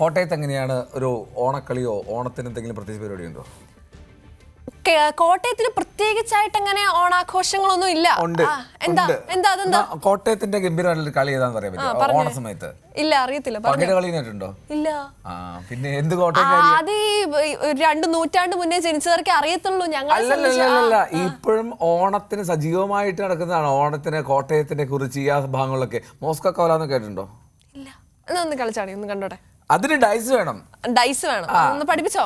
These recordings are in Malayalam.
കോട്ടയത്ത് എങ്ങനെയാണ് ഒരു ഓണക്കളിയോ ഓണത്തിന് എന്തെങ്കിലും പ്രത്യേകിച്ച് പരിപാടി ഉണ്ടോ? കോട്ടയത്തിന് പ്രത്യേകിച്ചായിട്ട് അങ്ങനെ ഓണാഘോഷങ്ങളൊന്നും ഇല്ല. കോട്ടയത്തിന്റെ ഗംഭീരമായിട്ടുള്ള കളി ഏതാന്ന് പറയാൻ പറ്റും ഓണ സമയത്ത്? ഇല്ല, അറിയത്തില്ല. പകിട കളി കേട്ടിട്ടുണ്ടോ? ഇല്ല. പിന്നെ എന്ത് കോട്ടയം? അത് 2 നൂറ്റാണ്ട് മുന്നേ ജനിച്ചവർക്ക് അറിയത്തുള്ളൂ. അല്ലല്ല, ഇപ്പോഴും ഓണത്തിന് സജീവമായിട്ട് നടക്കുന്നതാണ്. ഓണത്തിന് കോട്ടയത്തിനെ കുറിച്ച് ഈ ഭാഗങ്ങളിലൊക്കെ മോസ്കോ കോലാന്ന് കേട്ടിട്ടുണ്ടോ? ഇല്ല. ഒന്ന് കളിച്ചാടി, ഒന്ന് കണ്ടോട്ടെ. അതിന് ഡൈസ് വേണം. ഡൈസ് വേണം, ഒന്ന് പഠിപ്പിച്ചോ.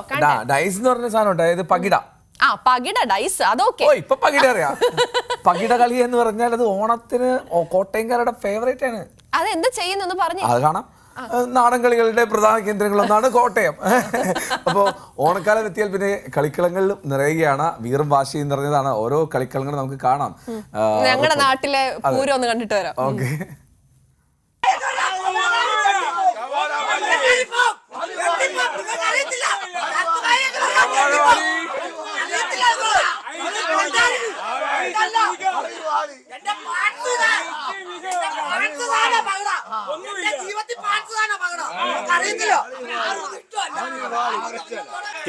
ഡൈസ് എന്ന് പറഞ്ഞ സാധനം ഉണ്ട്, അതായത് പകിട. പകിട, ഡൈസ്, അതൊക്കെ ഇപ്പൊ പകിട അറിയാം. പകിട കളി എന്ന് പറഞ്ഞാൽ അത് ഓണത്തിന് കോട്ടയംകാരുടെ ഫേവറേറ്റ് ആണ്. അതെന്താ ചെയ്യുന്നെന്ന് പറഞ്ഞു. അത് കാണാം. നാടൻ കളികളുടെ പ്രധാന കേന്ദ്രങ്ങളൊന്നാണ് കോട്ടയം. അപ്പോൾ ഓണക്കാലം എത്തിയാൽ പിന്നെ കളിക്കളങ്ങളിലും നിറയുകയാണ്. വീറും വാശിയും നിറഞ്ഞതാണ് ഓരോ കളിക്കളങ്ങളും നമുക്ക് കാണാം. ഞങ്ങളുടെ നാട്ടിലെ പൂരം ഒന്ന് കണ്ടിട്ട് വരാം. ഓക്കെ.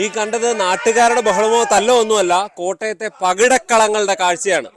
ഈ കണ്ടത് നാട്ടുകാരുടെ ബഹളമോ തല്ലോ ഒന്നുമല്ല, കോട്ടയത്തെ പകിടക്കളങ്ങളുടെ കാഴ്ചയാണ്.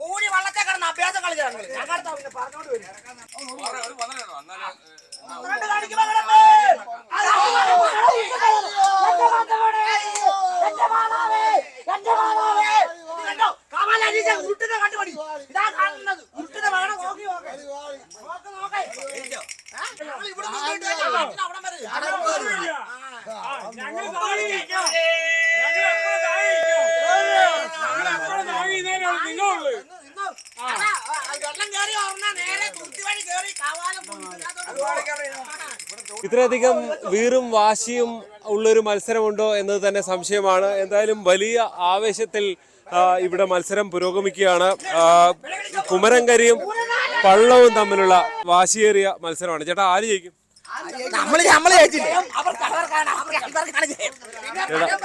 ഇത്രയധികം വീറും വാശിയും ഉള്ളൊരു മത്സരമുണ്ടോ എന്നത് തന്നെ സംശയമാണ്. എന്തായാലും വലിയ ആവേശത്തിൽ ഇവിടെ മത്സരം പുരോഗമിക്കുകയാണ്. കുമരങ്കരിയും പള്ളവും തമ്മിലുള്ള വാശിയേറിയ മത്സരമാണ്. ചേട്ടാ, ആര് ജയിക്കും?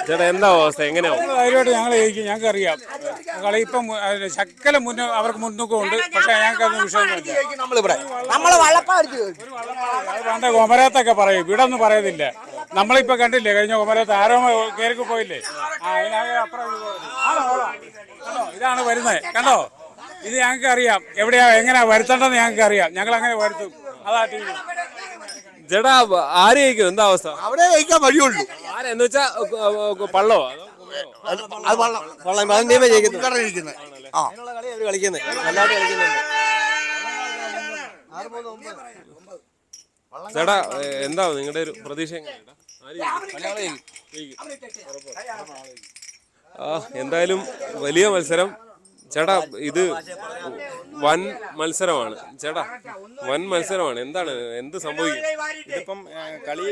ചേട്ടാ, എന്താ അവസ്ഥ? എങ്ങനെയാവും? ഞങ്ങൾ ജയിക്കും, ഞങ്ങൾക്ക് അറിയാം. കളി ഇപ്പം ശക്കല അവർക്ക് മുൻതൂക്കമുണ്ട്. പക്ഷെ ഞങ്ങൾക്ക് അതൊന്നും വിഷയമൊന്നുമില്ല. പണ്ട് കൊമരത്തൊക്കെ പറയും, ഇവിടെ ഒന്നും പറയുന്നില്ല. നമ്മളിപ്പോ കണ്ടില്ലേ, കഴിഞ്ഞ കൊമരത്ത് ആരോ കയറി പോയില്ലേ? അപ്പുറം ഇതാണ് വരുന്നത്, കണ്ടോ? ഇത് ഞങ്ങൾക്ക് അറിയാം, എവിടെയാ എങ്ങനെയാ വരുത്തേണ്ടതെന്ന് ഞങ്ങൾക്ക് അറിയാം. ഞങ്ങൾ അങ്ങനെ വരുത്തും. അതാ ടീം. ചേട്ടാ, ആര് ജയിക്കും? എന്താ അവസ്ഥ? അവിടെ ജയിക്കാൻ വഴിയുള്ളൂ. ആരെന്ന് വെച്ചാ പള്ളോ? ചേട്ടാ, എന്താ നിങ്ങളുടെ ഒരു പ്രതീക്ഷ? എന്തായാലും വലിയ മത്സരം. ചേട്ടാ, ഇത് വൻ മത്സരമാണ്. ചേട്ടാ, വൻ മത്സരമാണ്. എന്താണ്, എന്ത് സംഭവിക്കും? ഇതിപ്പം കളി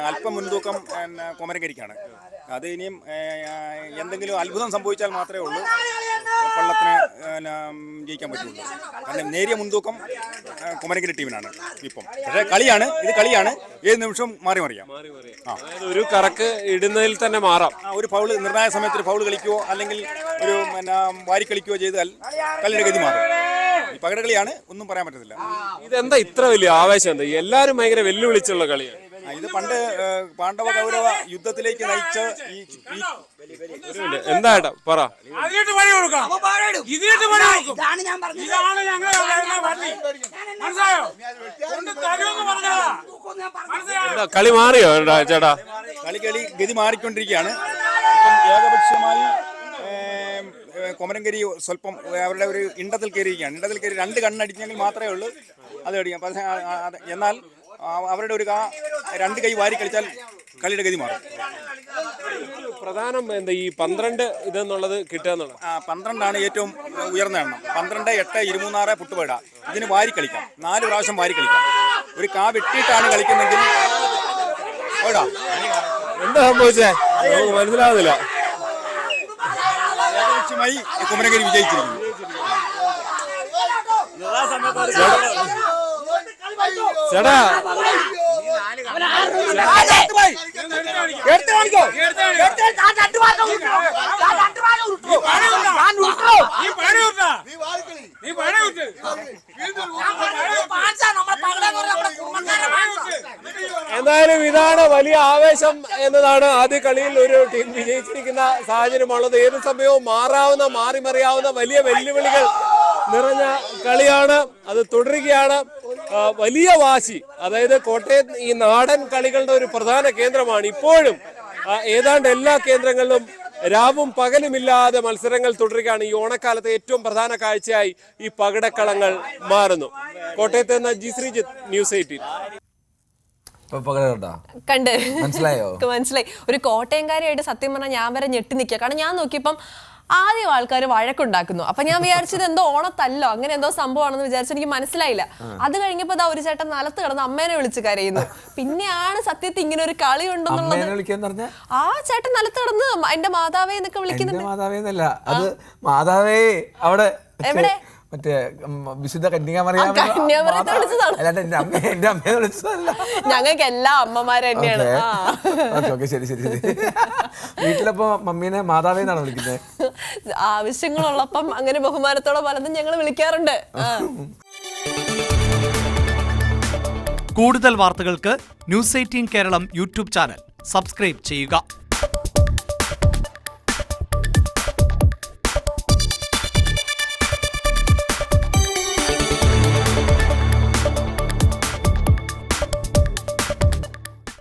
അല്പം മുൻതൂക്കം കൊമരങ്കരിക്കാണ്. അത് ഇനിയും എന്തെങ്കിലും അത്ഭുതം സംഭവിച്ചാൽ മാത്രമേ ഉള്ളൂ പള്ളത്തിന് ജയിക്കാൻ പറ്റുള്ളൂ. കാരണം നേരിയ മുൻതൂക്കം കൊമരങ്കരി ടീമിനാണ് ഇപ്പം. പക്ഷേ കളിയാണ്, ഇത് കളിയാണ്. ഏത് നിമിഷവും മാറി മറിയാം. ഒരു കറക്ക് ഇടുന്നതിൽ തന്നെ മാറാം. ഒരു ഫൗള്, നിർണായക സമയത്ത് ഒരു ഫൗള് കളിക്കുകയോ അല്ലെങ്കിൽ ഒരു വാരി കളിക്കുകയോ ചെയ്താൽ കളിയുടെ ഗതി മാറും. ഈ പകടകളിയാണ്, ഒന്നും പറയാൻ പറ്റത്തില്ല. ഇതെന്താ ഇത്ര വലിയ ആവേശം? എന്താ എല്ലാവരും ഭയങ്കര വെല്ലുവിളിച്ചുള്ള കളിയാണ്. ഇത് പണ്ട് പാണ്ഡവ കൗരവ യുദ്ധത്തിലേക്ക് നയിച്ച എന്താ ഏട്ടാ പറ? കളി മാറിയോ ചേട്ടാ? കളി ഗതി മാറിക്കൊണ്ടിരിക്കുകയാണ്. ഇപ്പം ഏകപക്ഷീയമായി കൊമരങ്കരി സ്വല്പം അവരുടെ ഒരു ഇണ്ടത്തിൽ കയറിയിരിക്കുകയാണ്. ഇണ്ടത്തിൽ കയറി 2 കണ്ണടിച്ചെങ്കിൽ മാത്രമേ ഉള്ളൂ അത് അടിക്കാം. എന്നാൽ അവരുടെ ഒരു 2 കൈ വാരി കളിച്ചാൽ കളിയുടെ ഗതി മാറും. പ്രധാനം എന്താ ഈ 12 ഇതെന്നുള്ളത് കിട്ടുക എന്നുള്ളത്? 12 ഏറ്റവും ഉയർന്ന എണ്ണം. 12, 8, 26 പുട്ടുപേട. ഇതിന് വാരി കളിക്കാം, 4 പ്രാവശ്യം വാരി കളിക്കാം. ഒരു വെട്ടിയിട്ടാണ് കളിക്കുന്നെങ്കിൽ എന്താ സംഭവിച്ചേ മനസ്സിലാവുന്നില്ല. ഏകപക്ഷീയമായി കുമരങ്കരി വിജയിച്ചിരിക്കുന്നു. ചേട്ടാ, എന്താ ഏതായാലും ഇതാണ് വലിയ ആവേശം എന്നതാണ് ആദ്യ കളിയിൽ ഒരു ടീം വിജയിച്ചിരിക്കുന്ന സാഹചര്യമുള്ളത്. ഏത് സമയവും മാറിമറിയാവുന്ന വലിയ വെല്ലുവിളികൾ നിറഞ്ഞ കളിയാണ്. അത് തുടരുകയാണ്. വലിയ വാശി, അതായത് കോട്ടയം ഈ നാടൻ കളികളുടെ ഒരു പ്രധാന കേന്ദ്രമാണ്. ഇപ്പോഴും ഏതാണ്ട് എല്ലാ കേന്ദ്രങ്ങളിലും രാവും പകലുമില്ലാതെ മത്സരങ്ങൾ തുടരുകയാണ്. ഈ ഓണക്കാലത്തെ ഏറ്റവും പ്രധാന കാഴ്ചയായി ഈ പകടക്കളങ്ങൾ മാറുന്നു. കോട്ടയത്ത് നിന്ന് ജി ശ്രീജിത്ത്, ന്യൂസ് 18. കണ്ട് മനസ്സിലായോ? മനസ്സിലായി. ഒരു കോട്ടയംകാരിയായിട്ട് സത്യം പറഞ്ഞാൽ ഞാൻ വരെ ഞെട്ടി നിൽക്കുക. കാരണം ഞാൻ നോക്കിയപ്പം ആദ്യം ആൾക്കാർ വഴക്കുണ്ടാക്കുന്നു. അപ്പൊ ഞാൻ വിചാരിച്ചത് എന്തോ ഓണത്തല്ലോ അങ്ങനെ എന്തോ സംഭവമാണെന്ന് വിചാരിച്ചു. എനിക്ക് മനസ്സിലായില്ല. അത് കഴിഞ്ഞപ്പോ ഒരു ചേട്ടൻ നിലത്ത് കിടന്ന് അമ്മേനെ വിളിച്ച് കരയുന്നു. പിന്നെയാണ് സത്യത്തിൽ ഇങ്ങനെ ഒരു കളി ഉണ്ടെന്നുള്ളത്. ആ ചേട്ടൻ നിലത്ത് കിടന്ന് എന്റെ മാതാവേ എന്നൊക്കെ വിളിക്കുന്നുണ്ട്. മാതാവേന്നല്ല, അത് മാതാവേ അവിടെ എവിടെ മറ്റേ വിശുദ്ധ കന്യാമറിയാമേ എന്റെ അമ്മയെ വിളിച്ചതല്ല. ഞങ്ങൾക്ക് എല്ലാ അമ്മമാരും തന്നെയാണ്. ശരി ശരി ശരി. വീട്ടിലപ്പോ മമ്മീനെ മാതാവേന്നാണ് വിളിക്കുന്നത്. ആവശ്യങ്ങളുള്ളപ്പം അങ്ങനെ ബഹുമാനത്തോടെ പലതും ഞങ്ങൾ വിളിക്കാറുണ്ട്. കൂടുതൽ വാർത്തകൾക്ക് news 18 Keralam YouTube channel subscribe ചെയ്യുക.